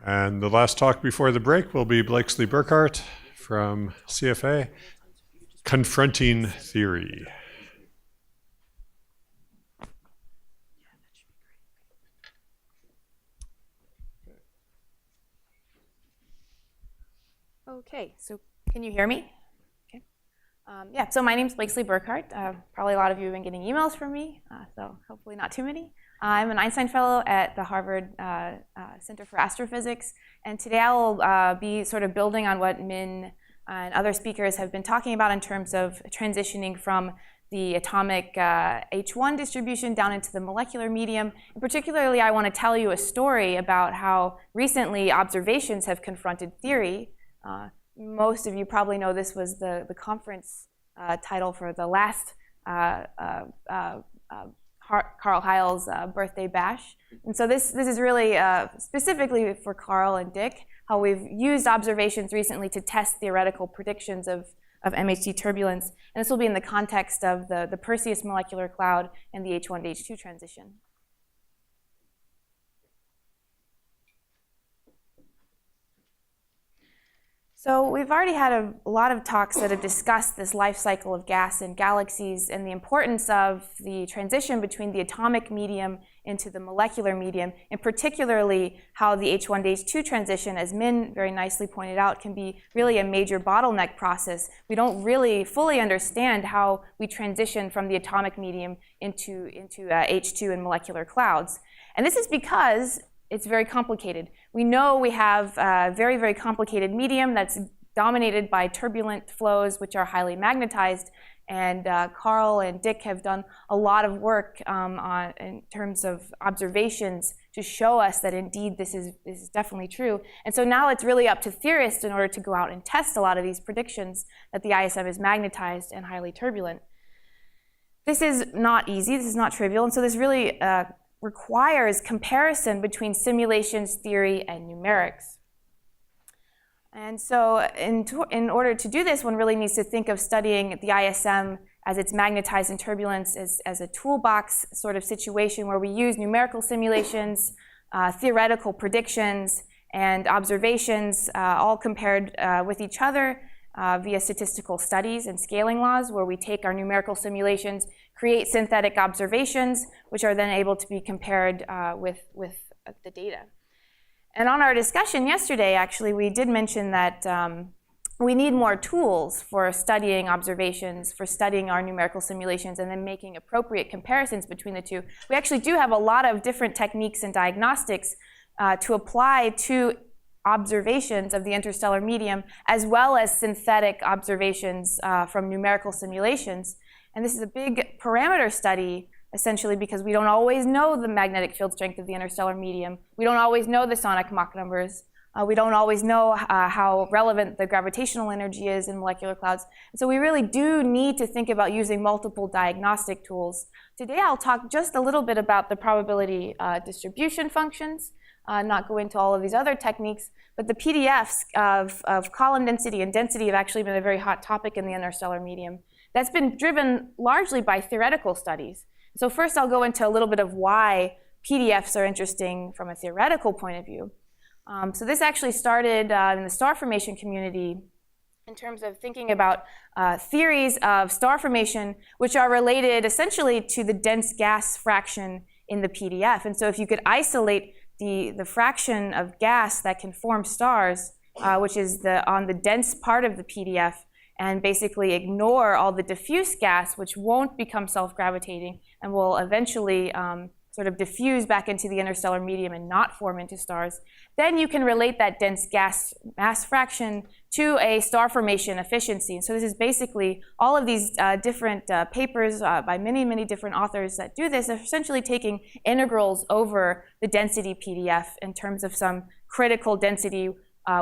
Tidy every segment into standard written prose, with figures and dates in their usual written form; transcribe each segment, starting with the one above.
And the last talk before the break will be Blakesley Burkhart from CFA, Confronting Theory. Okay, so can you hear me? Okay. Yeah, so my name's Blakesley Burkhart. Probably a lot of you have been getting emails from me, so hopefully not too many. I'm an Einstein Fellow at the Harvard Center for Astrophysics, and today I will be sort of building on what Min and other speakers have been talking about in terms of transitioning from the atomic H1 distribution down into the molecular medium. And particularly, I want to tell you a story about how recently observations have confronted theory. Most of you probably know this was the conference title for the last Carl Heiles birthday bash. And so this is really specifically for Carl and Dick, how we've used observations recently to test theoretical predictions of MHD turbulence. And this will be in the context of the Perseus molecular cloud and the H1 to H2 transition. So we've already had a lot of talks that have discussed this life cycle of gas in galaxies and the importance of the transition between the atomic medium into the molecular medium, and particularly how the H1 to H2 transition, as Min very nicely pointed out, can be really a major bottleneck process. We don't really fully understand how we transition from the atomic medium into H2 and molecular clouds. And this is because it's very complicated. We know we have a very, very complicated medium that's dominated by turbulent flows, which are highly magnetized. And Carl and Dick have done a lot of work in terms of observations to show us that indeed this is definitely true. And so now it's really up to theorists in order to go out and test a lot of these predictions that the ISM is magnetized and highly turbulent. This is not easy, this is not trivial, and so this really requires comparison between simulations, theory, and numerics. And so in order to do this, one really needs to think of studying the ISM as it's magnetized in turbulence as a toolbox sort of situation where we use numerical simulations, theoretical predictions, and observations all compared with each other via statistical studies and scaling laws, where we take our numerical simulations, create synthetic observations, which are then able to be compared with the data. And on our discussion yesterday, actually, we did mention that we need more tools for studying observations, for studying our numerical simulations, and then making appropriate comparisons between the two. We actually do have a lot of different techniques and diagnostics to apply to observations of the interstellar medium, as well as synthetic observations from numerical simulations. And this is a big parameter study, essentially, because we don't always know the magnetic field strength of the interstellar medium. We don't always know the sonic Mach numbers. We don't always know how relevant the gravitational energy is in molecular clouds. And so we really do need to think about using multiple diagnostic tools. Today I'll talk just a little bit about the probability distribution functions, not go into all of these other techniques, but the PDFs of column density and density have actually been a very hot topic in the interstellar medium. That's been driven largely by theoretical studies. So first I'll go into a little bit of why PDFs are interesting from a theoretical point of view. So this actually started in the star formation community in terms of thinking about theories of star formation which are related essentially to the dense gas fraction in the PDF. And so if you could isolate the fraction of gas that can form stars, which is on the dense part of the PDF, and basically ignore all the diffuse gas, which won't become self-gravitating and will eventually sort of diffuse back into the interstellar medium and not form into stars, then you can relate that dense gas mass fraction to a star formation efficiency. And so this is basically all of these different papers by many, many different authors that do this are essentially taking integrals over the density PDF in terms of some critical density,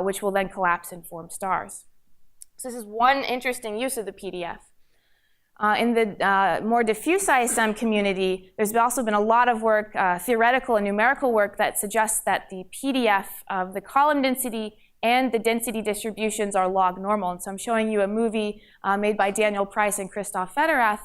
which will then collapse and form stars. So this is one interesting use of the PDF. In the more diffuse ISM community, there's also been a lot of work, theoretical and numerical work, that suggests that the PDF of the column density and the density distributions are log normal. And so I'm showing you a movie made by Daniel Price and Christoph Federath,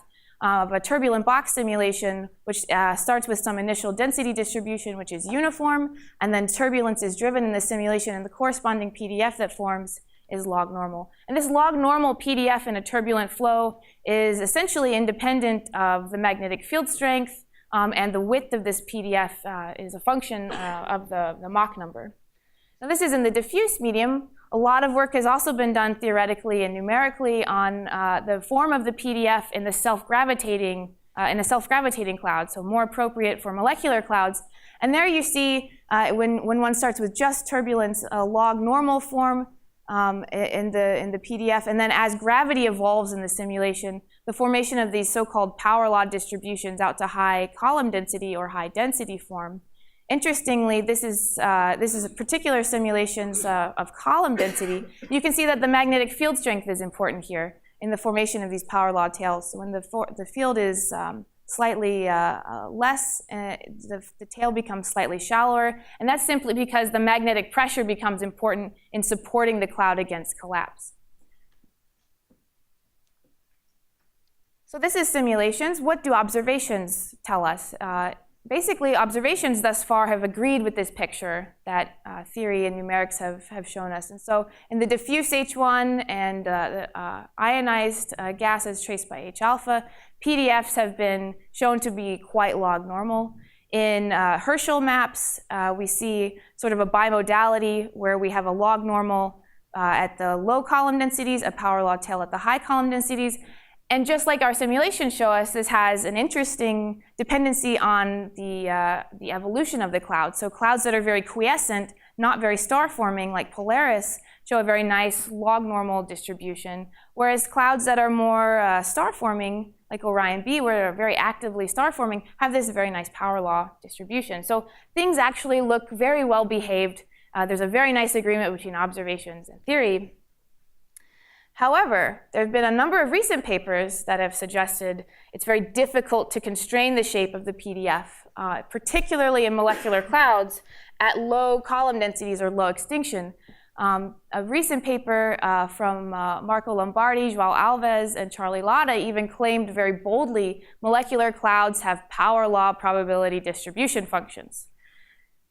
of a turbulent box simulation, which starts with some initial density distribution, which is uniform, and then turbulence is driven in the simulation, and the corresponding PDF that forms is log normal. And this log normal PDF in a turbulent flow is essentially independent of the magnetic field strength, and the width of this PDF is a function of the Mach number. Now this is in the diffuse medium. A lot of work has also been done theoretically and numerically on the form of the PDF in the self-gravitating cloud, so more appropriate for molecular clouds. And there you see when one starts with just turbulence, a log normal form in the PDF, and then as gravity evolves in the simulation, the formation of these so-called power law distributions out to high column density or high density form. Interestingly, this is particular simulations of column density. You can see that the magnetic field strength is important here in the formation of these power law tails. So when the field is slightly less, the tail becomes slightly shallower, and that's simply because the magnetic pressure becomes important in supporting the cloud against collapse. So this is simulations. What do observations tell us? Basically, observations thus far have agreed with this picture that theory and numerics have shown us. And so in the diffuse H1 and the ionized gases traced by H alpha, PDFs have been shown to be quite log normal. In Herschel maps, we see sort of a bimodality where we have a log normal at the low column densities, a power law tail at the high column densities. And just like our simulations show us, this has an interesting dependency on the evolution of the cloud. So clouds that are very quiescent, not very star-forming, like Polaris, show a very nice log normal distribution, whereas clouds that are more star-forming, like Orion B, where they're very actively star-forming, have this very nice power law distribution. So things actually look very well behaved. There's a very nice agreement between observations and theory. However, there have been a number of recent papers that have suggested it's very difficult to constrain the shape of the PDF, particularly in molecular clouds at low column densities or low extinction. A recent paper from Marco Lombardi, João Alves, and Charlie Latta even claimed very boldly molecular clouds have power law probability distribution functions.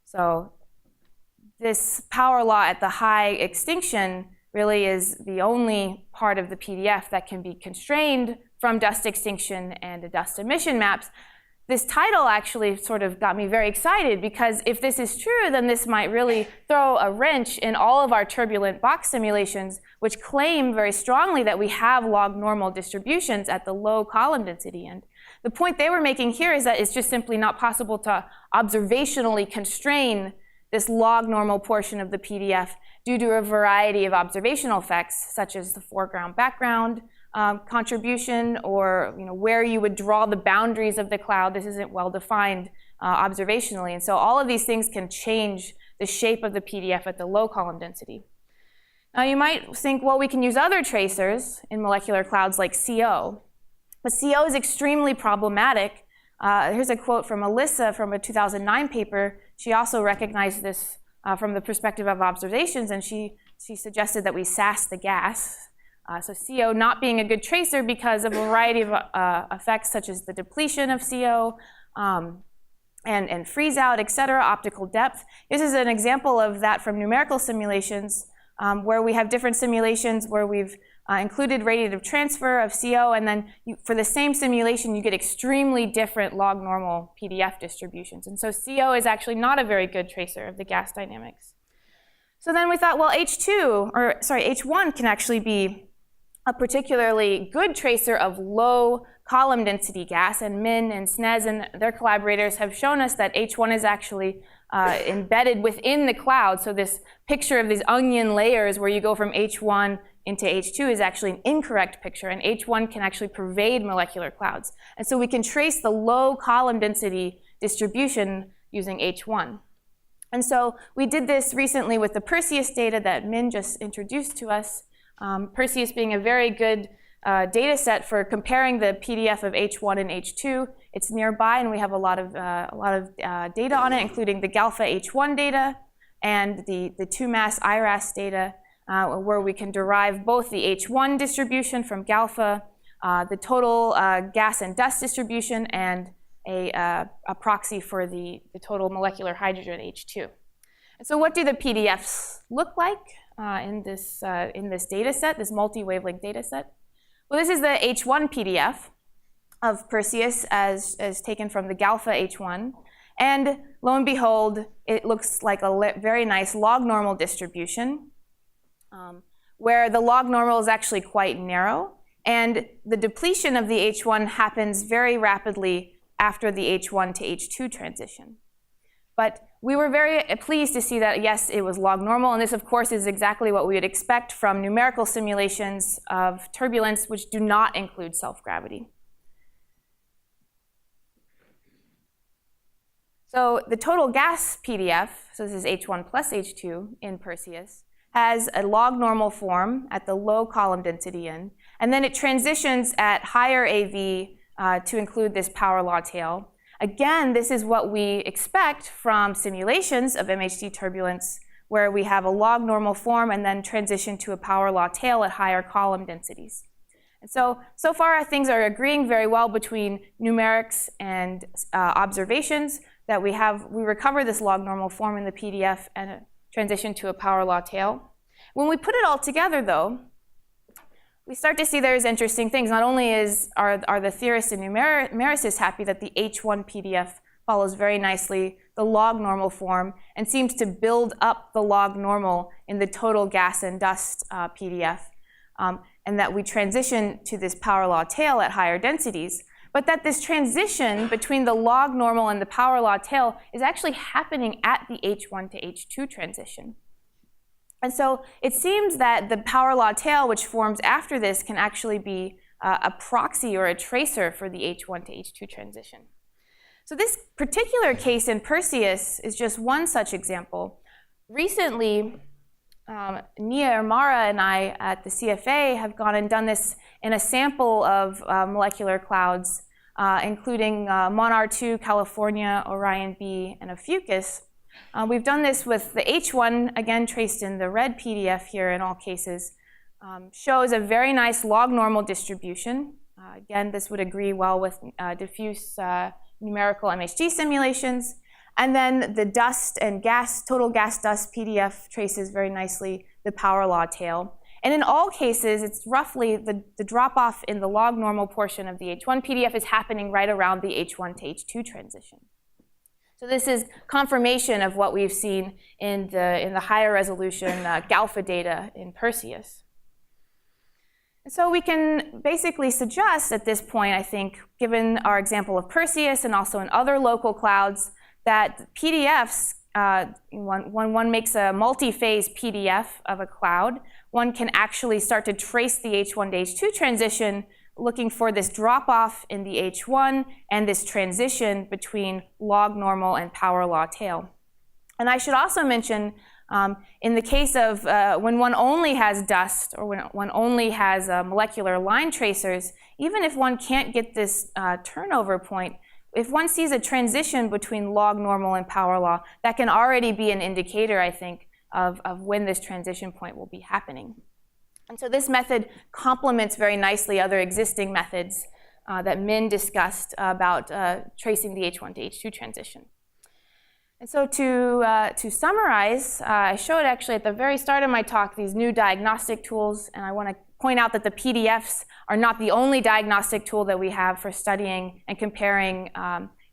So this power law at the high extinction really is the only part of the PDF that can be constrained from dust extinction and dust emission maps. This title actually sort of got me very excited, because if this is true, then this might really throw a wrench in all of our turbulent box simulations, which claim very strongly that we have log normal distributions at the low column density. And the point they were making here is that it's just simply not possible to observationally constrain this log normal portion of the PDF due to a variety of observational effects, such as the foreground-background contribution, or where you would draw the boundaries of the cloud. This isn't well defined observationally. And so all of these things can change the shape of the PDF at the low column density. Now you might think, well, we can use other tracers in molecular clouds like CO. But CO is extremely problematic. Here's a quote from Alyssa from a 2009 paper. She also recognized this from the perspective of observations, and she suggested that we sass the gas. So CO not being a good tracer because of a variety of effects, such as the depletion of CO and freeze out, et cetera, optical depth. This is an example of that from numerical simulations, where we have different simulations where we've included radiative transfer of CO, and then for the same simulation, you get extremely different log normal PDF distributions. And so CO is actually not a very good tracer of the gas dynamics. So then we thought, well, H1 can actually be a particularly good tracer of low column density gas, and Min and Snez and their collaborators have shown us that H1 is actually embedded within the cloud. So this picture of these onion layers where you go from H1 into H2 is actually an incorrect picture, and H1 can actually pervade molecular clouds. And so we can trace the low column density distribution using H1. And so we did this recently with the Perseus data that Min just introduced to us. Perseus being a very good data set for comparing the PDF of H1 and H2. It's nearby, and we have a lot of data on it, including the Galpha H1 data and the 2-mass IRAS data, where we can derive both the H1 distribution from Galpha the total gas and dust distribution, and a proxy for the total molecular hydrogen H2. And so what do the PDFs look like in this data set, this multi-wavelength data set? Well, this is the H1 PDF of Perseus as taken from the Galpha H1. And lo and behold, it looks like a very nice log normal distribution, where the log normal is actually quite narrow. And the depletion of the H1 happens very rapidly after the H1 to H2 transition. But we were very pleased to see that, yes, it was log normal. And this, of course, is exactly what we would expect from numerical simulations of turbulence, which do not include self-gravity. So the total gas PDF, so this is H1 plus H2 in Perseus, has a log normal form at the low column density end, and then it transitions at higher AV to include this power law tail. Again, this is what we expect from simulations of MHD turbulence, where we have a log normal form and then transition to a power law tail at higher column densities. And so far things are agreeing very well between numerics and observations that we recover this log normal form in the PDF and transition to a power law tail. When we put it all together, though, we start to see there's interesting things. Not only are the theorists and numericists happy that the H1 PDF follows very nicely the log normal form and seems to build up the log normal in the total gas and dust PDF, and that we transition to this power law tail at higher densities, but that this transition between the log normal and the power law tail is actually happening at the H1 to H2 transition. And so it seems that the power law tail, which forms after this, can actually be a proxy or a tracer for the H1 to H2 transition. So this particular case in Perseus is just one such example. Recently, Nia Ermara and I at the CFA have gone and done this in a sample of molecular clouds, including Monar 2, California, Orion B, and Ophiuchus. We've done this with the H1, again traced in the red PDF here in all cases, shows a very nice log normal distribution. Again, this would agree well with diffuse numerical MHD simulations. And then the dust and gas, total gas dust PDF traces very nicely the power law tail. And in all cases, it's roughly the drop-off in the log normal portion of the H1 PDF is happening right around the H1 to H2 transition. So this is confirmation of what we've seen in the higher resolution Galpha data in Perseus. And so we can basically suggest at this point, I think, given our example of Perseus and also in other local clouds, that PDFs, when one makes a multi-phase PDF of a cloud, one can actually start to trace the H1 to H2 transition, looking for this drop-off in the H1 and this transition between log normal and power law tail. And I should also mention, in the case of when one only has dust or when one only has molecular line tracers, even if one can't get this turnover point, if one sees a transition between log normal and power law, that can already be an indicator, I think, of when this transition point will be happening. And so this method complements very nicely other existing methods that Min discussed about tracing the H1 to H2 transition. And so to summarize, I showed actually at the very start of my talk these new diagnostic tools, and I want to point out that the PDFs are not the only diagnostic tool that we have for studying and comparing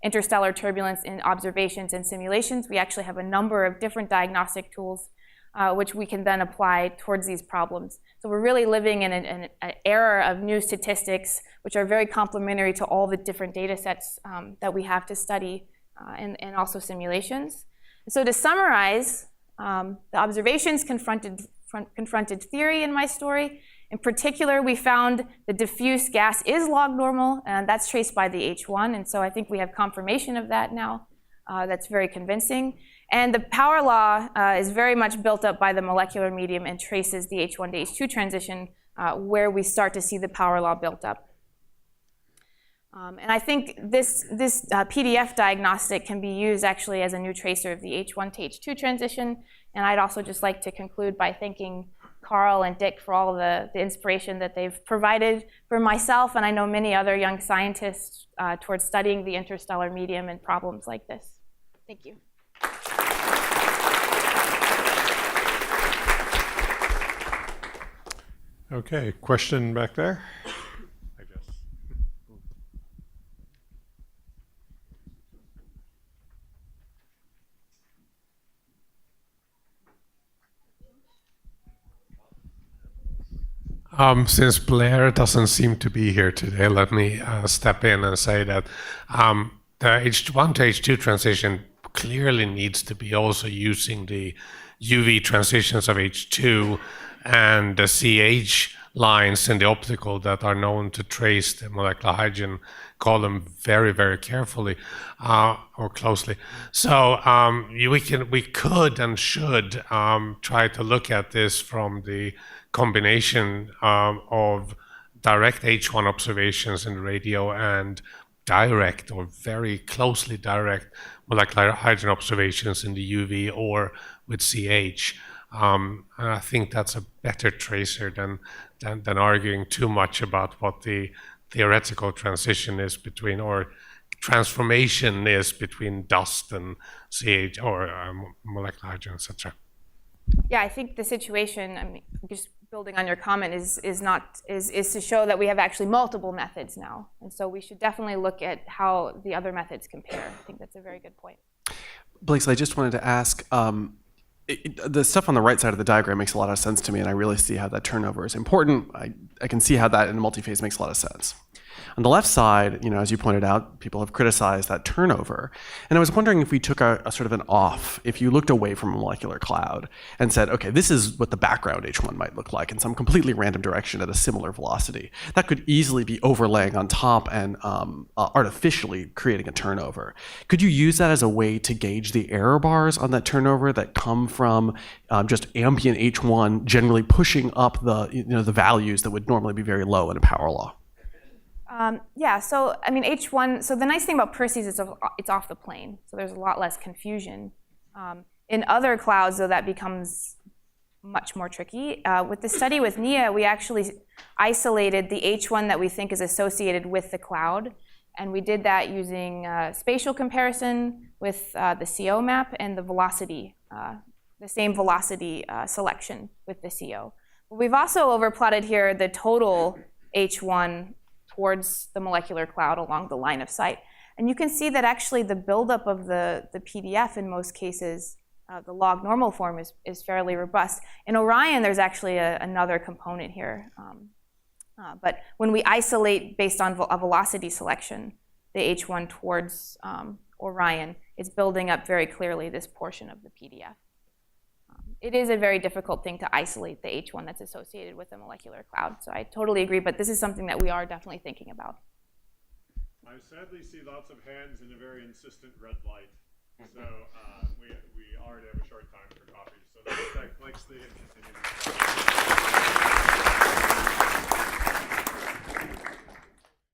interstellar turbulence in observations and simulations. We actually have a number of different diagnostic tools which we can then apply towards these problems. So we're really living in an era of new statistics, which are very complementary to all the different data sets that we have to study and also simulations. So to summarize, the observations confronted theory in my story. In particular, we found the diffuse gas is log normal, and that's traced by the H1, and so I think we have confirmation of that now. That's very convincing. And the power law is very much built up by the molecular medium and traces the H1 to H2 transition where we start to see the power law built up. And I think this PDF diagnostic can be used actually as a new tracer of the H1 to H2 transition. And I'd also just like to conclude by thanking Carl and Dick for all the inspiration that they've provided for myself, and I know many other young scientists towards studying the interstellar medium and problems like this. Thank you. Okay, question back there, I guess. Since Blair doesn't seem to be here today, let me step in and say that the H1 to H2 transition clearly needs to be also using the UV transitions of H2 and the CH lines in the optical that are known to trace the molecular hydrogen column very, very carefully or closely. So we could and should try to look at this from the combination of direct H1 observations in the radio and direct or very closely direct molecular hydrogen observations in the UV or with CH. And I think that's a better tracer than arguing too much about what the theoretical transition is between, or transformation is between dust and CH or molecular hydrogen, etc. Yeah, I think the situation, I mean, just building on your comment, is to show that we have actually multiple methods now. And so we should definitely look at how the other methods compare. I think that's a very good point. Blakesley, I just wanted to ask, the stuff on the right side of the diagram makes a lot of sense to me, and I really see how that turnover is important. I can see how that in multi-phase makes a lot of sense. On the left side, as you pointed out, people have criticized that turnover. And I was wondering if we took a sort of an off, if you looked away from a molecular cloud and said, okay, this is what the background H1 might look like in some completely random direction at a similar velocity. That could easily be overlaying on top and artificially creating a turnover. Could you use that as a way to gauge the error bars on that turnover that come from just ambient H1 generally pushing up the values that would normally be very low in a power law? Yeah, so I mean H1, so the nice thing about Perseus is it's off the plane, so there's a lot less confusion. In other clouds, though, that becomes much more tricky. With the study with NIA, we actually isolated the H1 that we think is associated with the cloud, and we did that using spatial comparison with the CO map and the velocity, the same velocity selection with the CO. But we've also overplotted here the total H1 towards the molecular cloud along the line of sight. And you can see that actually the buildup of the PDF in most cases, the log normal form is fairly robust. In Orion, there's actually another component here. But when we isolate based on a velocity selection, the H1 towards Orion, it's building up very clearly this portion of the PDF. It is a very difficult thing to isolate the H1 that's associated with the molecular cloud. So I totally agree, but this is something that we are definitely thinking about. I sadly see lots of hands in a very insistent red light. So we already have a short time for coffee. So let's thank Blakesley and